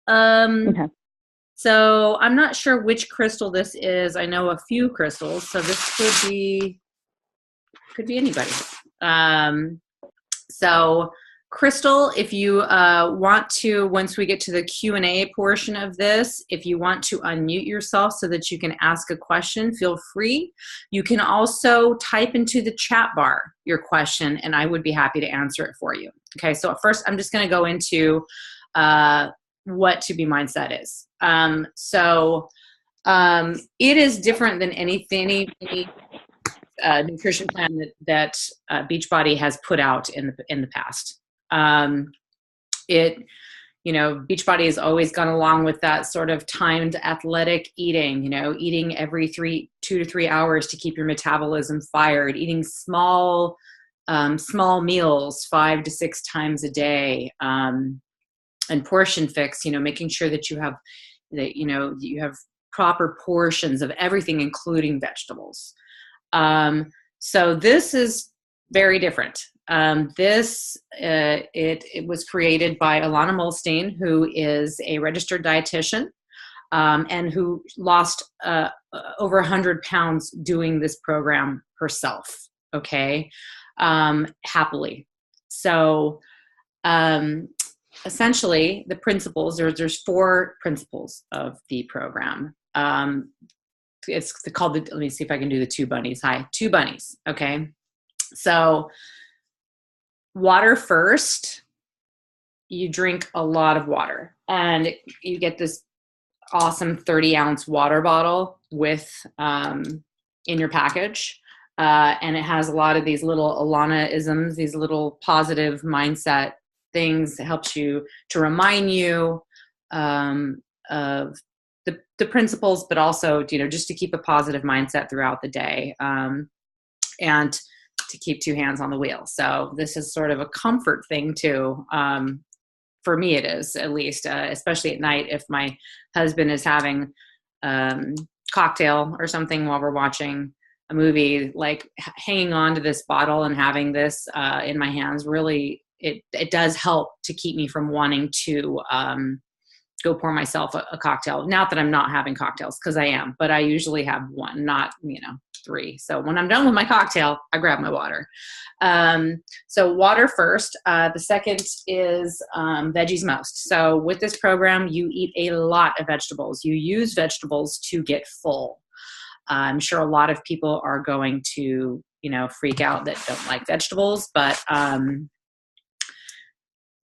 Um, Okay. so I'm not sure which crystal this is. I know a few crystals, so this could be anybody. Um, so Crystal, if you want to, once we get to the Q&A portion of this, if you want to unmute yourself so that you can ask a question, feel free. You can also type into the chat bar your question, and I would be happy to answer it for you. Okay, so first I'm just going to go into what To Be Mindset is. It is different than any nutrition plan that Beachbody has put out in the past. It, Beachbody has always gone along with that sort of timed athletic eating, eating every 2 to 3 hours to keep your metabolism fired, eating small meals 5 to 6 times a day, and portion fix, making sure that you have proper portions of everything, including vegetables. So this is very different. It was created by Alana Molstein, who is a registered dietitian, and who lost over 100 pounds doing this program herself. Okay, happily. So essentially, the principles, there's 4 principles of the program. It's called let me see if I can do the 2 bunnies. Hi, 2 bunnies. Okay. So water first, you drink a lot of water, and you get this awesome 30-ounce water bottle with in your package. And it has a lot of these little Alana-isms, these little positive mindset things that helps you to remind you of the principles, but also, just to keep a positive mindset throughout the day, and to keep 2 hands on the wheel. So this is sort of a comfort thing too. For me, it is, at least, especially at night, if my husband is having cocktail or something while we're watching a movie, like hanging on to this bottle and having this in my hands, really, it does help to keep me from wanting to go pour myself a cocktail. Not that I'm not having cocktails, because I am, but I usually have 1, not 3. So when I'm done with my cocktail, I grab my water. So water first. The second is veggies most. So with this program, you eat a lot of vegetables. You use vegetables to get full. I'm sure a lot of people are going to freak out that don't like vegetables, but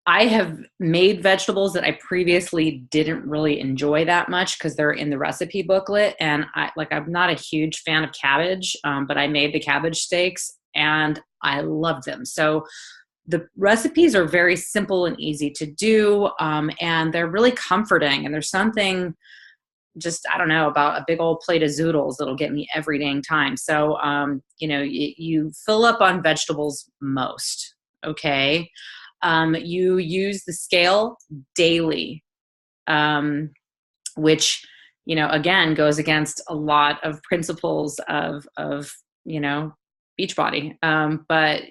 I have made vegetables that I previously didn't really enjoy that much because they're in the recipe booklet. And I'm not a huge fan of cabbage, but I made the cabbage steaks and I loved them. So the recipes are very simple and easy to do. And they're really comforting. And there's something just, I don't know, about a big old plate of zoodles that'll get me every dang time. So, you fill up on vegetables most. Okay. You use the scale daily, which, again, goes against a lot of principles of Beachbody. But,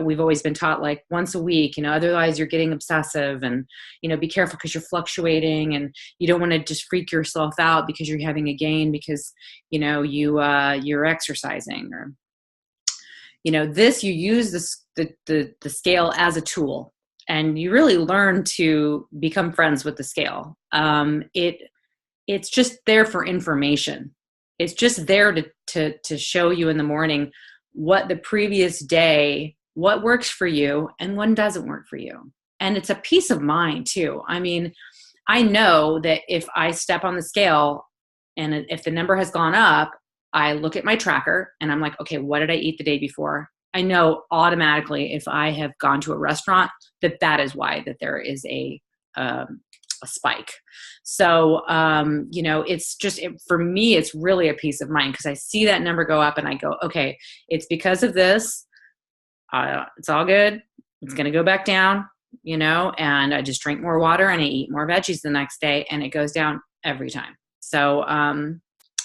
we've always been taught like once a week, otherwise you're getting obsessive, and, be careful because you're fluctuating, and you don't want to just freak yourself out because you're having a gain because, you're exercising, or, you use the scale as a tool, and you really learn to become friends with the scale. It's just there for information. It's just there to show you in the morning what the previous day, what works for you and what doesn't work for you. And it's a peace of mind too. I mean, I know that if I step on the scale and if the number has gone up, I look at my tracker and I'm like, okay, what did I eat the day before? I know automatically if I have gone to a restaurant that is why that there is a spike. So, it's just, for me, it's really a peace of mind because I see that number go up and I go, okay, it's because of this. It's all good. It's going to go back down, and I just drink more water and I eat more veggies the next day, and it goes down every time. So,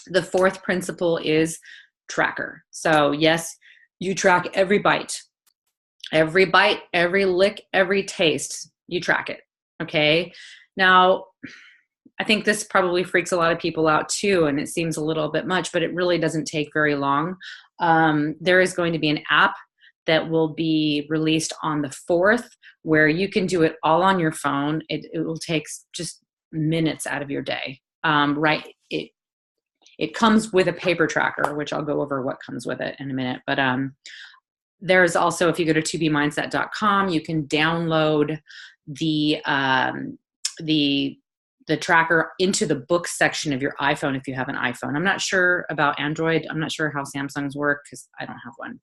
the 4th principle is tracker. So yes, you track every bite, every lick, every taste, you track it. Okay. Now, I think this probably freaks a lot of people out too, and it seems a little bit much, but it really doesn't take very long. There is going to be an app that will be released on the 4th where you can do it all on your phone. It will take just minutes out of your day. Right. It comes with a paper tracker, which I'll go over what comes with it in a minute. But there's also, if you go to tobemindset.com, you can download the tracker into the books section of your iPhone if you have an iPhone. I'm not sure about Android. I'm not sure how Samsungs work because I don't have one.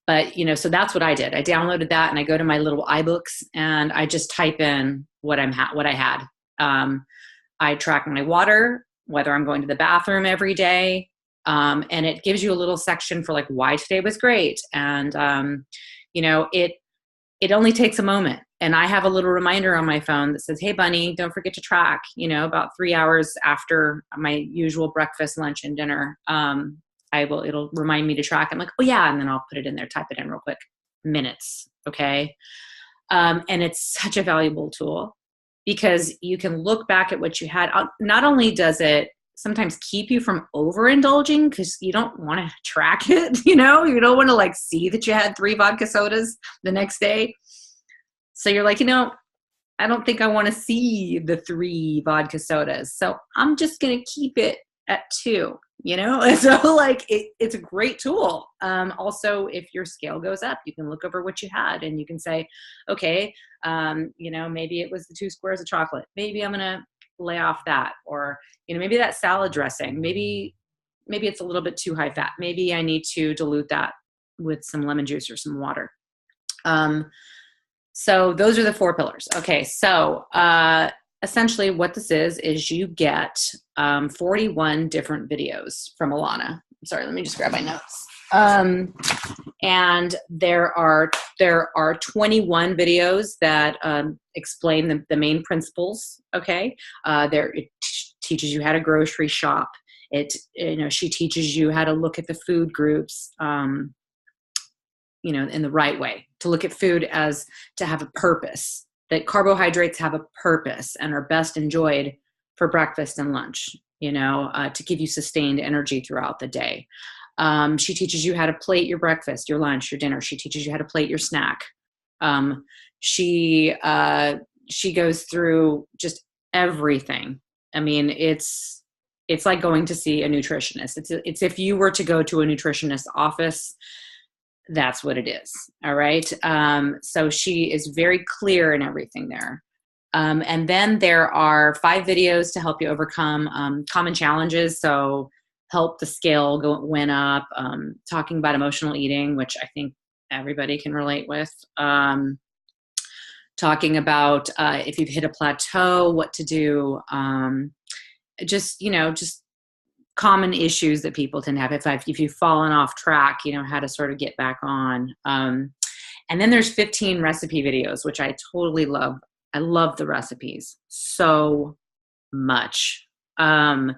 But you know, so that's what I did. I downloaded that and I go to my little iBooks and I just type in what I had. I track my water, whether I'm going to the bathroom every day. And it gives you a little section for like why today was great. And, you know, it only takes a moment. And I have a little reminder on my phone that says, hey, Bunny, don't forget to track, you know, about 3 hours after my usual breakfast, lunch, and dinner. It'll remind me to track. I'm like, oh yeah. And then I'll put it in there, type it in real quick, minutes. Okay. And it's such a valuable tool because you can look back at what you had. Not only does it sometimes keep you from overindulging because you don't want to track it, you know, you don't want to like see that you had 3 vodka sodas the next day. So you're like, you know, I don't think I want to see the 3 vodka sodas. So I'm just going to keep it at 2, you know? And so like, it's a great tool. Also, if your scale goes up, you can look over what you had and you can say, okay, you know, maybe it was the 2 squares of chocolate. Maybe I'm going to lay off that. Or, you know, maybe that salad dressing, maybe it's a little bit too high fat. Maybe I need to dilute that with some lemon juice or some water. So those are the 4 pillars. Okay. So, essentially what this is you get 41 different videos from Alana. I'm sorry, let me just grab my notes. And there are 21 videos that explain the main principles. Okay, it teaches you how to grocery shop. She teaches you how to look at the food groups. You know, in the right way, to look at food as to have a purpose, that carbohydrates have a purpose and are best enjoyed for breakfast and lunch, you know, to give you sustained energy throughout the day. She teaches you how to plate your breakfast, your lunch, your dinner. She teaches you how to plate your snack. She goes through just everything. I mean, it's like going to see a nutritionist. It's if you were to go to a nutritionist's office, that's what it is. All right. So she is very clear in everything there. And then there are 5 videos to help you overcome common challenges. So help the scale went up, talking about emotional eating, which I think everybody can relate with. Talking about if you've hit a plateau, what to do. Just common issues that people tend to have. If you've fallen off track, you know, how to sort of get back on. And then there's 15 recipe videos, which I totally love. I love the recipes so much. The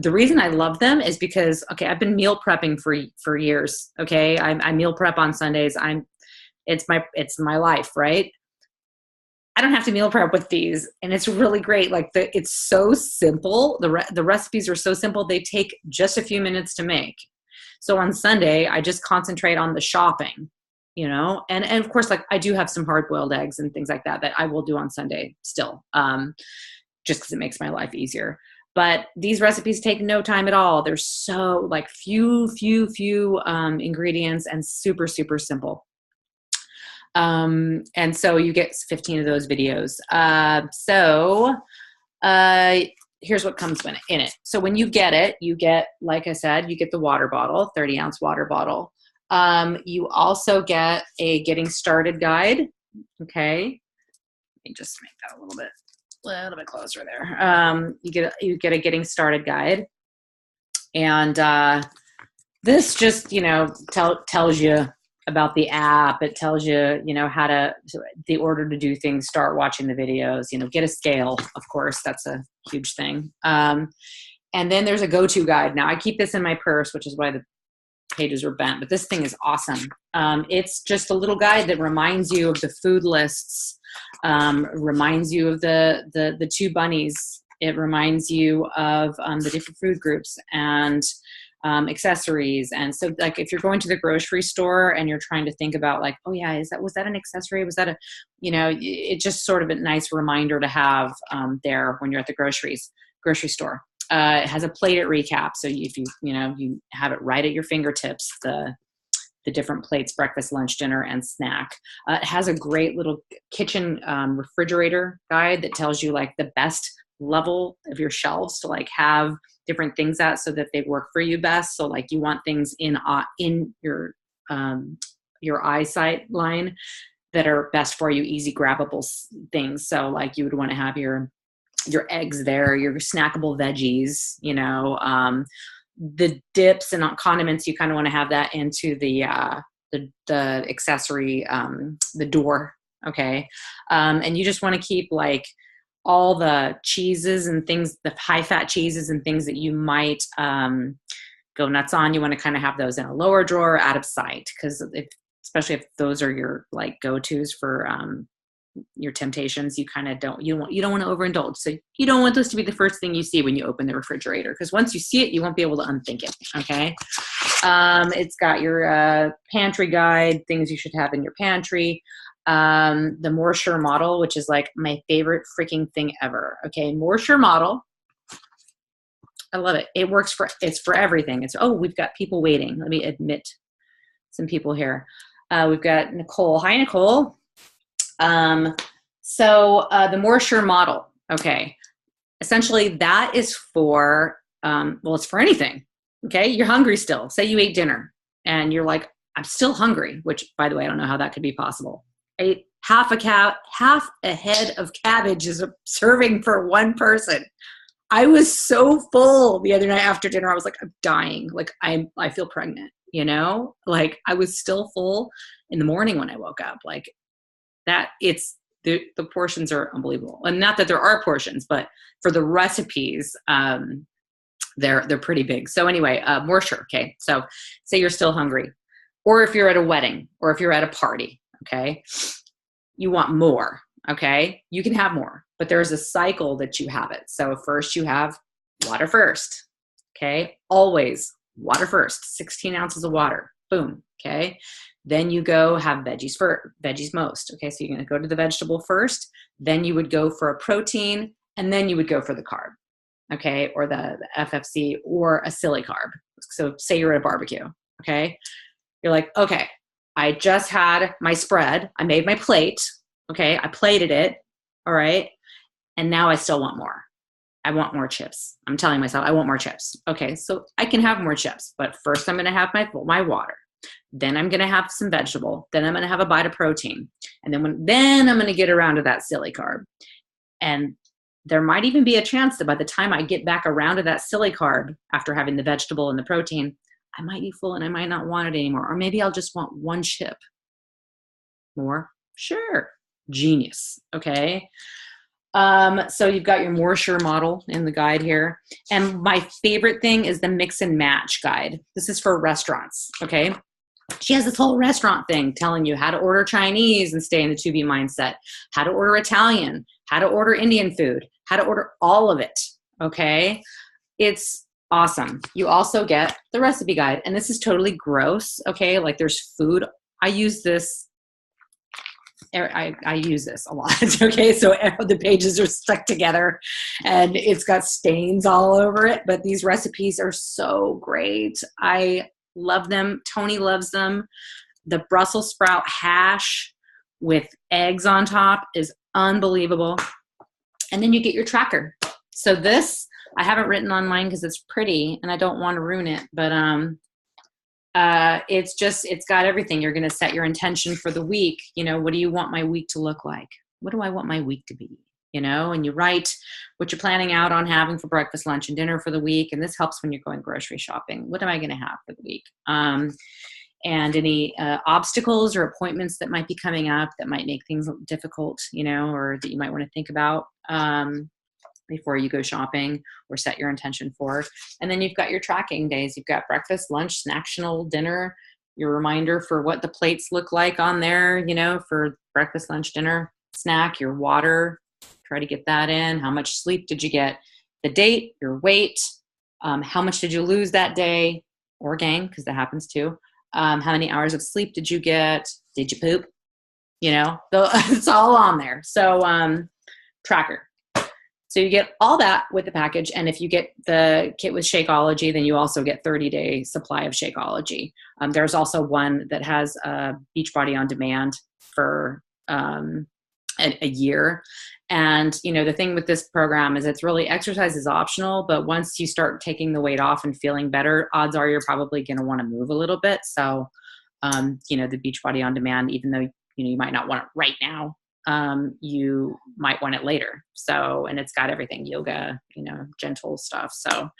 reason I love them is because, okay, I've been meal prepping for years. Okay. I meal prep on Sundays. It's my life, right? I don't have to meal prep with these, and it's really great. Like it's so simple. The recipes are so simple. They take just a few minutes to make. So on Sunday, I just concentrate on the shopping, you know, and of course, like I do have some hard boiled eggs and things like that I will do on Sunday still, just because it makes my life easier. But these recipes take no time at all. They're so like few ingredients and super, super simple. And so you get 15 of those videos. Here's what comes in it. So when you get it, you get, like I said, you get the water bottle, 30-ounce water bottle. You also get a getting started guide. Okay. Let me just make that a little bit closer there. You get a getting started guide. And, this just, you know, tells you about the app. It tells you, you know, the order to do things, start watching the videos, you know, get a scale, of course, that's a huge thing. And then there's a go-to guide. Now I keep this in my purse, which is why the pages are bent, but this thing is awesome. It's just a little guide that reminds you of the food lists Reminds you of the two bunnies. It reminds you of the different food groups and accessories. And so like if you're going to the grocery store and you're trying to think about like, oh yeah, was that an accessory? Was that a, it's just sort of a nice reminder to have there when you're at the grocery store. It has a plated recap. So if you have it right at your fingertips, the different plates, breakfast, lunch, dinner, and snack. It has a great little kitchen refrigerator guide that tells you like the best level of your shelves to like have different things at so that they work for you best. So like you want things in your eyesight line that are best for you, easy grabbable things. So like you would want to have your eggs there, your snackable veggies, the dips and condiments, you kind of want to have that into the accessory, the door. Okay. And you just want to keep like all the cheeses and things, the high fat cheeses and things that you might go nuts on. You want to kind of have those in a lower drawer out of sight. Cause especially if those are your like go-tos for your temptations, you kind of you don't want to overindulge. So you don't want those to be the first thing you see when you open the refrigerator, because once you see it, you won't be able to unthink it. Okay. It's got your pantry guide, things you should have in your pantry. The More Sure model, which is like my favorite freaking thing ever. Okay. More Sure model. I love it. It's for everything. We've got people waiting. Let me admit some people here. We've got Nicole. Hi, Nicole. So the More Sure model, okay. Essentially that is for, it's for anything. Okay. You're hungry still. Say you ate dinner and you're like, I'm still hungry, which by the way, I don't know how that could be possible. I ate half a head of cabbage is a serving for one person. I was so full the other night after dinner. I was like, I'm dying. Like I feel pregnant, like I was still full in the morning when I woke up. Like, that the portions are unbelievable. And not that there are portions, but for the recipes, they're pretty big. So anyway, More Sure. Okay. So say you're still hungry, or if you're at a wedding or if you're at a party, okay, you want more. Okay. You can have more, but there's a cycle that you have it. So first you have water first. Okay. Always water first, 16 ounces of water. Boom. Okay. Then you go have veggies most. Okay. So you're going to go to the vegetable first, then you would go for a protein, and then you would go for the carb. Okay. Or the FFC or a silly carb. So say you're at a barbecue. Okay. You're like, okay, I just had my spread. I made my plate. Okay. I plated it. All right. And now I still want more. I want more chips. I'm telling myself I want more chips. Okay. So I can have more chips, but first I'm going to have my water. Then I'm going to have some vegetable. Then I'm going to have a bite of protein. And then I'm going to get around to that silly carb. And there might even be a chance that by the time I get back around to that silly carb after having the vegetable and the protein, I might be full and I might not want it anymore. Or maybe I'll just want one chip. More? Sure. Genius. Okay. So you've got your More Sure model in the guide here. And my favorite thing is the mix and match guide. This is for restaurants. Okay. She has this whole restaurant thing telling you how to order Chinese and stay in the 2B mindset, how to order Italian, how to order Indian food, how to order all of it. Okay. It's awesome. You also get the recipe guide, and this is totally gross. Okay. Like there's food. I use this a lot. Okay. So the pages are stuck together and it's got stains all over it, but these recipes are so great. I love them. Tony loves them. The Brussels sprout hash with eggs on top is unbelievable. And then you get your tracker. So this, I haven't written on mine because it's pretty and I don't want to ruin it, but it's got everything. You're going to set your intention for the week. What do you want my week to look like? What do I want my week to be? And you write what you're planning out on having for breakfast, lunch, and dinner for the week. And this helps when you're going grocery shopping. What am I going to have for the week? And any obstacles or appointments that might be coming up that might make things difficult, or that you might want to think about before you go shopping or set your intention for. And then you've got your tracking days. You've got breakfast, lunch, snacktional, dinner, your reminder for what the plates look like on there, for breakfast, lunch, dinner. snack, your water, try to get that in. How much sleep did you get? The date, your weight, how much did you lose that day or gain, because that happens too. How many hours of sleep did you get? Did you poop? It's all on there. So tracker. So you get all that with the package. And if you get the kit with Shakeology, then you also get 30-day supply of Shakeology. There's also one that has Beachbody On Demand for a year. And, the thing with this program is it's really exercise is optional, but once you start taking the weight off and feeling better, odds are you're probably going to want to move a little bit. So, the Beachbody On Demand, even though, you might not want it right now, you might want it later. So, and it's got everything, yoga, gentle stuff. So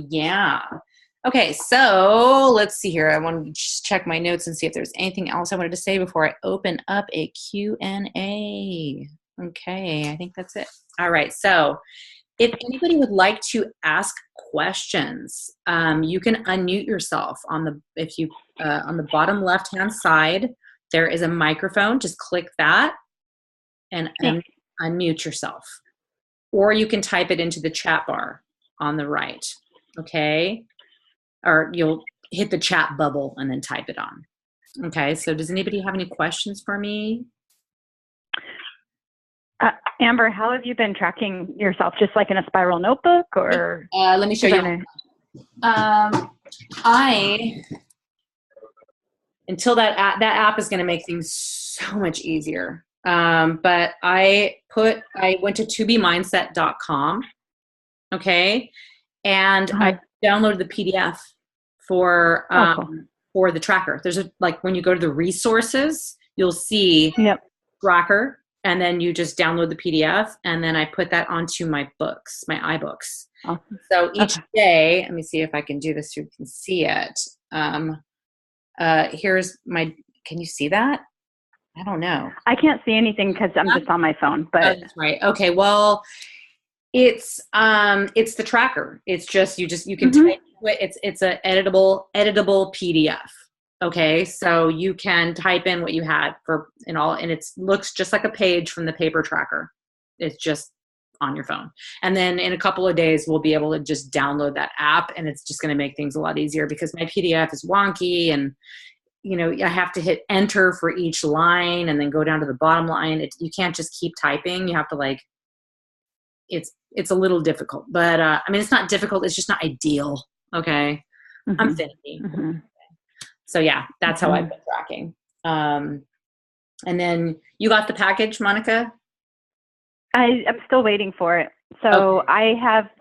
yeah. Okay. So let's see here. I want to just check my notes and see if there's anything else I wanted to say before I open up a Q&A. Okay. I think that's it. All right. So if anybody would like to ask questions, you can unmute yourself on the bottom left-hand side. There is a microphone. Just click that and unmute yourself. Or you can type it into the chat bar on the right. Okay. Or you'll hit the chat bubble and then type it on. Okay. So does anybody have any questions for me? Amber, how have you been tracking yourself? Just like in a spiral notebook, or? Let me show you. Until that app is going to make things so much easier. But I went to tobemindset.com. Okay. And I downloaded the PDF for the tracker. There's when you go to the resources, you'll see tracker, and then you just download the PDF, and then I put that onto my books, my iBooks. Awesome. So each day, let me see if I can do this so you can see it. Here's can you see that? I don't know. I can't see anything because I'm just on my phone, but. Oh, that's right. Okay. Well, it's the tracker. It's just, you can type it. It's a editable PDF. Okay. So you can type in what you had and it looks just like a page from the paper tracker. It's just on your phone. And then in a couple of days, we'll be able to just download that app, and it's just going to make things a lot easier because my PDF is wonky, and, I have to hit enter for each line and then go down to the bottom line. You can't just keep typing. You have to it's a little difficult, but it's not difficult. It's just not ideal. Okay. I'm finicky. So yeah, that's how I've been tracking. And then you got the package, Monica? I'm still waiting for it. So I have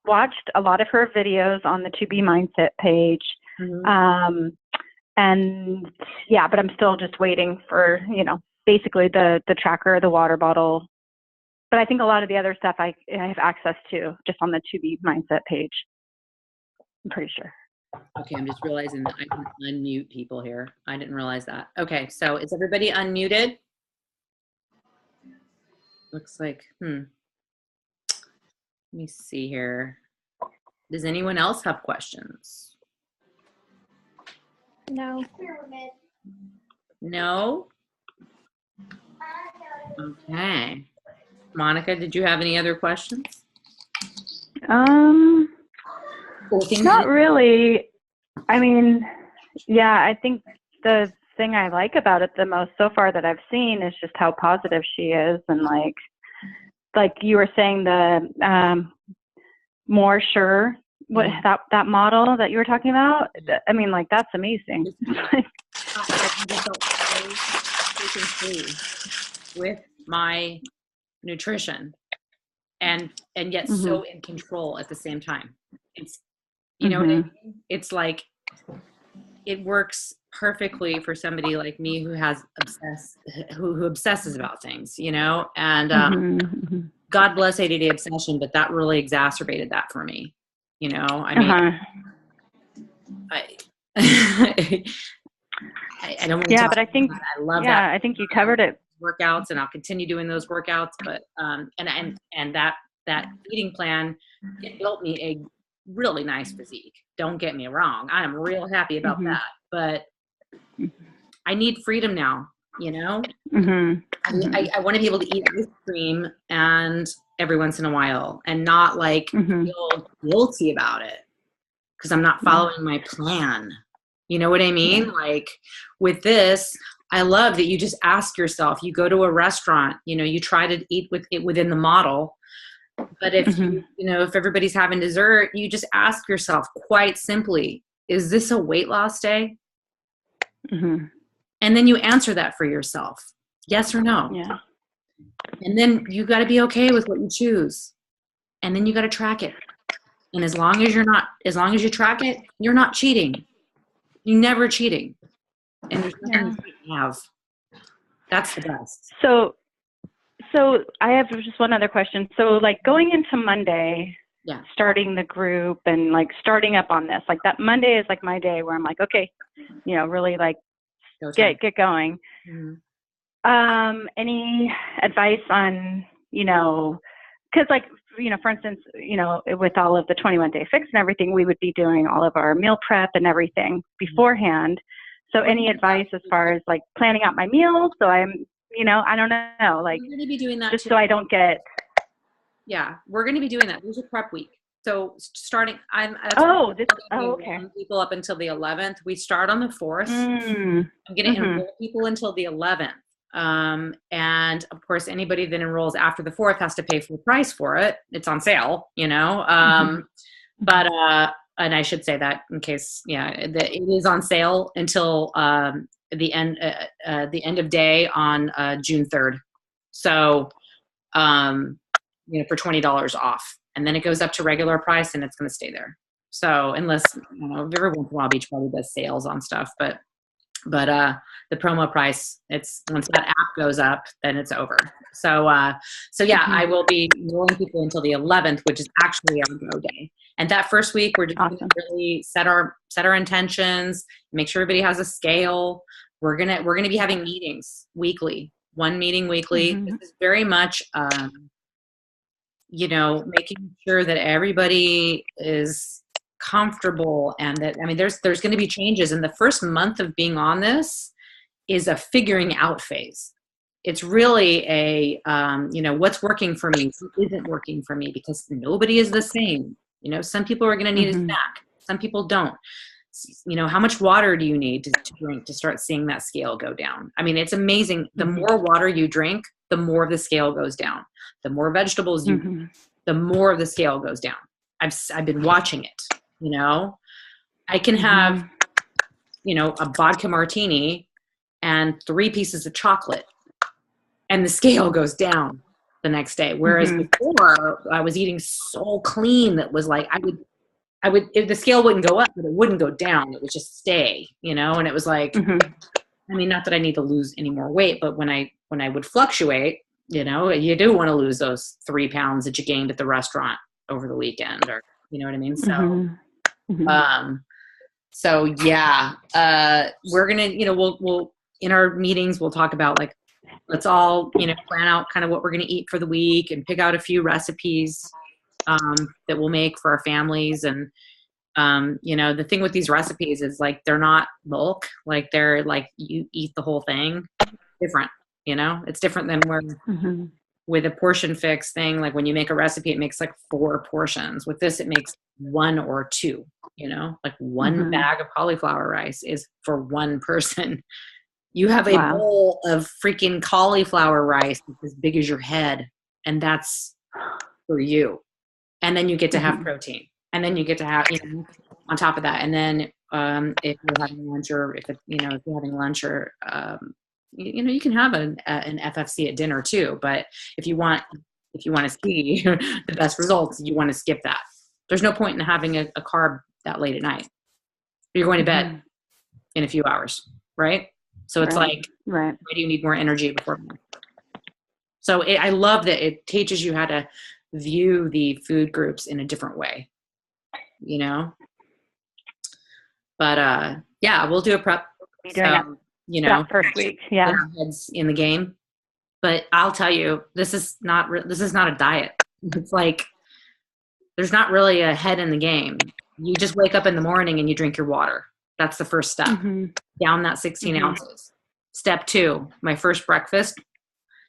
watched a lot of her videos on the To Be Mindset page. And yeah, but I'm still just waiting for, basically the tracker, the water bottle. But I think a lot of the other stuff I have access to just on the To Be Mindset page. I'm pretty sure. Okay, I'm just realizing that I can unmute people here. I didn't realize that. Okay, so is everybody unmuted? Looks like, Let me see here. Does anyone else have questions? No. No? Okay. Monica, did you have any other questions? Not really. I think the thing I like about it the most so far that I've seen is just how positive she is, and like you were saying, the more sure that model that you were talking about. That's amazing. With my nutrition and yet so in control at the same time. It's what I mean? It's like it works perfectly for somebody like me who who obsesses about things, and God bless 80-day obsession, but that really exacerbated that for me. I don't want to but I think I love that. I think you covered it. Workouts, and I'll continue doing those workouts, but and that eating plan, it built me a really nice physique. Don't get me wrong, I am real happy about that, but I need freedom now, you know? Mhm. I want to be able to eat ice cream and every once in a while and not like Mhm. feel guilty about it because I'm not Yeah. following my plan. You know what I mean? Yeah. Like with this, I love that you just ask yourself, you go to a restaurant, you know, you try to eat with it within the model. But if Mhm. if everybody's having dessert, you just ask yourself quite simply, is this a weight loss day? Mhm. And then you answer that for yourself. Yes or no. Yeah. And then you got to be okay with what you choose. And then you got to track it. And as long as you track it, you're not cheating. You're never cheating. And there's nothing Yeah. you can't have. That's the best. So so I have just one other question. So like going into Monday, Yeah. starting the group and like starting up on this, like that Monday is like my day where I'm like, okay, really like Go time. get going. Mhm. Any advice on, because like, for instance, with all of the 21 Day Fix and everything, we would be doing all of our meal prep and everything beforehand. So any advice as far as like planning out my meals? So I'm, I don't know, like We're going to be doing that just too. so I don't get. Yeah, we're going to be doing that. There's a prep week. So starting, Okay. people up until the 11th. We start on the 4th. Mm. I'm going to Mhm. enroll people until the 11th. And of course, anybody that enrolls after the 4th has to pay full price for it. It's on sale, Mhm. but, and I should say that in case, it is on sale until, the end of day on, June 3rd. So, for $20 off, and then it goes up to regular price and it's going to stay there. So unless, every once in a while Beachbody does sales on stuff, but the promo price, it's once that app goes up, then it's over. So yeah, I will be enrolling people until the 11th, which is actually our go day. And that first week, we're just Awesome. going to really set our intentions, make sure everybody has a scale. We're gonna be having meetings weekly, one meeting weekly. Mhm. This is very much, making sure that everybody is comfortable and that, there's going to be changes. And the first month of being on this is a figuring out phase. It's really a, what's working for me, what isn't working for me, because nobody is the same. Some people are going to need a Mhm. snack. Some people don't. How much water do you need to drink to start seeing that scale go down? It's amazing. The Mhm. more water you drink, the more the scale goes down. The more vegetables you eat, Mhm. the more the scale goes down. I've been watching it. I can have, Mhm. a vodka martini and 3 pieces of chocolate, and the scale goes down the next day. Whereas Mhm. before, I was eating so clean that was like, the scale wouldn't go up, but it wouldn't go down. It would just stay, and it was like, Mhm. not that I need to lose any more weight, but when I would fluctuate, you do want to lose those 3 pounds that you gained at the restaurant over the weekend, or, you know what I mean? Mhm. Mhm. Um, so yeah, we're going to, we'll, in our meetings, we'll talk about like, let's all, plan out kind of what we're going to eat for the week and pick out a few recipes, that we'll make for our families. And, the thing with these recipes is like, they're not bulk, like they're like, you eat the whole thing. Different, it's different than where Mhm. with a portion fix thing, like when you make a recipe, it makes like 4 portions. With this, it makes 1 or 2, like 1 Mhm. bag of cauliflower rice is for 1 person. You have a Wow. bowl of freaking cauliflower rice as big as your head, and that's for you. And then you get to have Mhm. protein, and then you get to have, on top of that. And then, if you're having lunch, or if you're having lunch, or, you can have an FFC at dinner too. But if you want to see the best results, you want to skip that. There's no point in having a carb that late at night. You're going to bed Mhm. in a few hours, right? So it's Right. like, Right. why do you need more energy before bed? So I love that it teaches you how to view the food groups in a different way, you know? But yeah, we'll do a prep. Be doing So, that first week. get Yeah. our heads in the game. But I'll tell you, this is not a diet. It's like, there's not really a head in the game. You just wake up in the morning and you drink your water. That's the first step. Mhm. Down that 16 Mhm. ounces. Step 2, my first breakfast.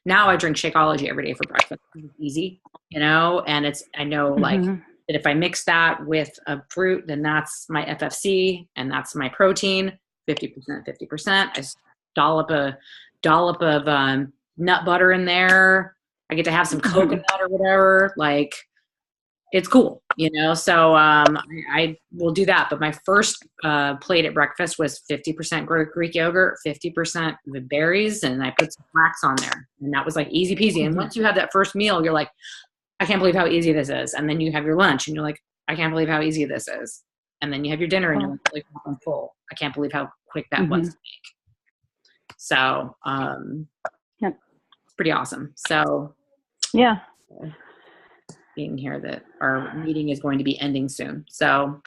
Now I drink Shakeology every day for breakfast. It's easy, and I know like Mm-hmm. that if I mix that with a fruit, then that's my FFC and that's my protein, 50%, 50%. I just dollop of nut butter in there. I get to have some coconut or whatever. Like, it's cool, so I will do that. But my first plate at breakfast was 50% Greek yogurt, 50% the berries, and I put some flax on there, and that was like easy peasy. And once you have that first meal, you're like, I can't believe how easy this is. And then you have your lunch and you're like, I can't believe how easy this is. And then you have your dinner and you're like, I'm full. I can't believe how quick that was to make. So Yep. it's pretty awesome. So yeah, being here that our meeting is going to be ending soon. So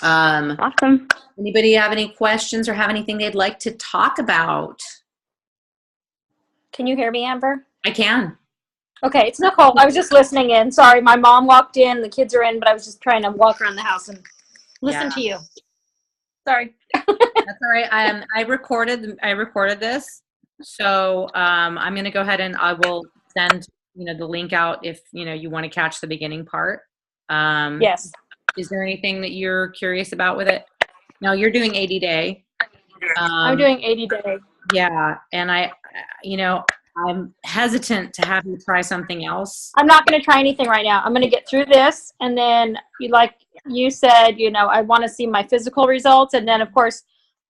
awesome. anybody have any questions or have anything they'd like to talk about? Can you hear me, Amber? I can. Okay, it's Nicole. I was just listening in. Sorry, my mom walked in. The kids are in, but I was just trying to walk around the house and listen to you. Sorry. That's all right. I recorded this, so I'm going to go ahead and I will send the link out if you want to catch the beginning part. Yes. Is there anything that you're curious about with it? No, you're doing 80 day. I'm doing 80 day. Yeah, and I'm hesitant to have you try something else. I'm not going to try anything right now. I'm going to get through this, and then like you said, I want to see my physical results, and then of course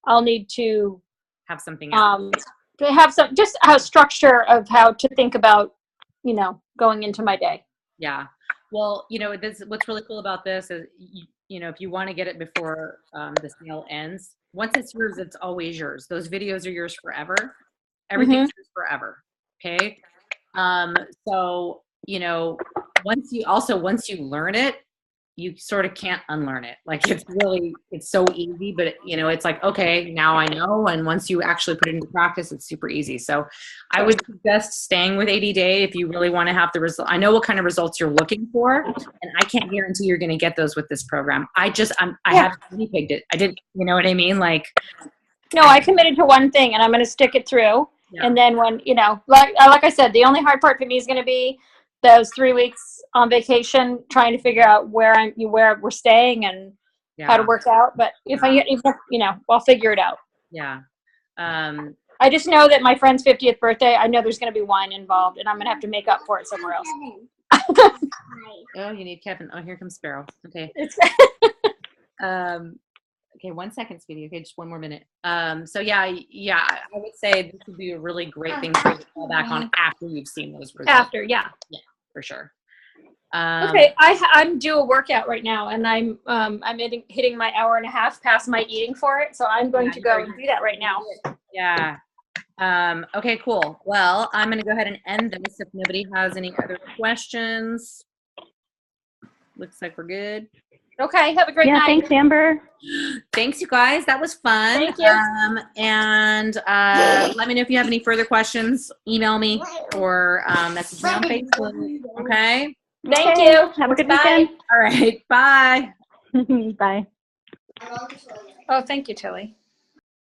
I'll need to have something else. To have just a structure of how to think about going into my day. Yeah. Well, what's really cool about this is, if you want to get it before the sale ends, once it's yours, it's always yours. Those videos are yours forever. Everything's yours forever. Okay. So, once you learn it, you sort of can't unlearn it. Like, it's so easy, but it's like, okay, now I know. And once you actually put it into practice, it's super easy. So I would suggest staying with 80 day if you really want to have the result. I know what kind of results you're looking for, and I can't guarantee you're going to get those with this program. I have guinea pigged it. I didn't, you know what I mean? Like, no, I committed to one thing and I'm going to stick it through. Yeah. And then when, like I said, the only hard part for me is going to be those 3 weeks on vacation, trying to figure out where we're staying and how to work out. But I'll figure it out. Yeah. I just know that my friend's 50th birthday, I know there's going to be wine involved, and I'm going to have to make up for it somewhere else. Oh, you need Kevin. Oh, here comes Sparrow. Okay. Okay, 1 second, sweetie. Okay, just one more minute. So yeah, I would say this would be a really great thing for you to fall back on after you've seen those results. After, yeah, for sure. Okay, I'm due a workout right now, and I'm hitting my hour and a half past my eating for it, so I'm going to go and do that right now. Yeah. Okay, cool. Well, I'm going to go ahead and end this if nobody has any other questions. Looks like we're good. Okay, have a great night. Thanks, Amber. Thanks, you guys. That was fun. Thank you. And let me know if you have any further questions. Email me or message me on Facebook. Okay? Thank you. Have a good weekend. All right. Bye. Bye. Oh, thank you, Tilly.